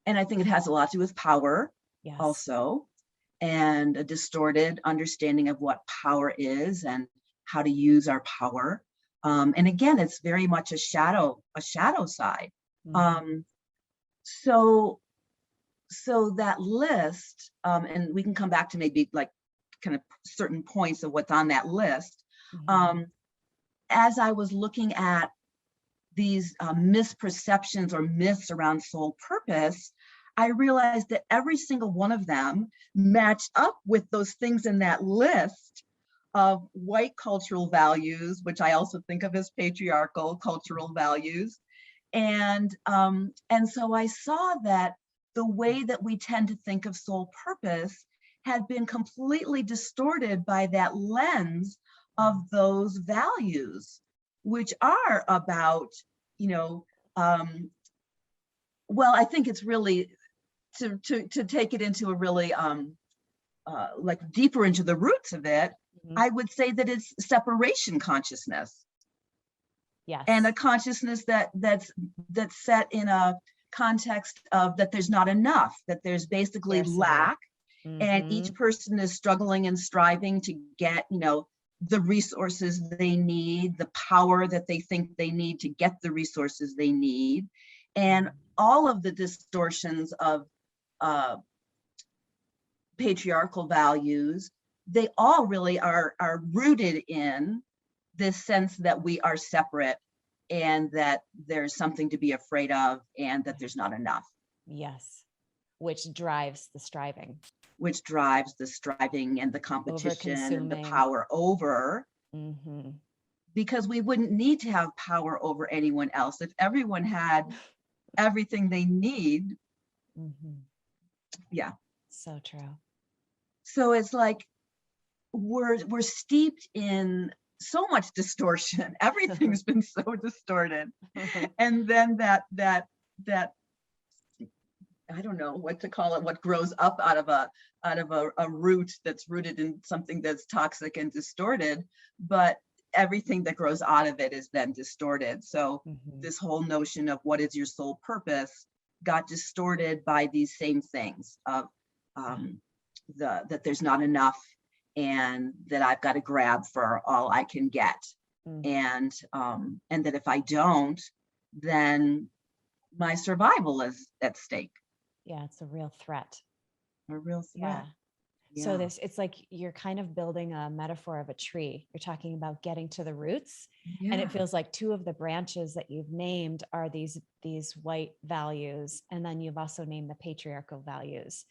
And I think it has a lot to do with power Yes. also, and a distorted understanding of what power is and how to use our power. And again, it's very much a shadow side. Mhm. So that list, and we can come back to maybe like kind of certain points of what's on that list. Mhm. As I was looking at these misperceptions or myths around soul purpose, I realized that every single one of them matched up with those things in that list of white cultural values, which I also think of as patriarchal cultural values. And so I saw that the way that we tend to think of soul purpose had been completely distorted by that lens of those values, which are about, you know, well, I think it's really to take it into a really like deeper into the roots of it. Mhm. I would say that it's separation consciousness, and a Yes. consciousness that's set in a context of that there's not enough, that there's basically Scarcity. lack, and each Mhm. person is struggling and striving to get, the resources they need, the power that they think they need to get the resources they need. And all of the distortions of uh, patriarchal values, they all really are rooted in this sense that we are separate, and that there's something to be afraid of, and that there's not enough, Yes. Which drives the striving, which drives the striving and the over competition and the consuming. power over, Mhm. because we wouldn't need to have power over anyone else if everyone had everything they need. Mhm. Yeah. So true. So it's like we're steeped in so much distortion. Everything's been so distorted. And then that I don't know what to call it, what grows up out of a root that's rooted in something that's toxic and distorted, but everything that grows out of it is then distorted. So Mhm. this whole notion of what is your soul purpose got distorted by these same things of um, that there's not enough, and that I've got to grab for all I can get, Mm. and that if I don't, then my survival is at stake. Yeah, it's a real threat. A real Yeah. threat. So Yeah. it's like you're kind of building a metaphor of a tree. You're talking about getting to the roots. And it Yeah. feels like two of the branches that you've named are these white values. And then you've also named the patriarchal values.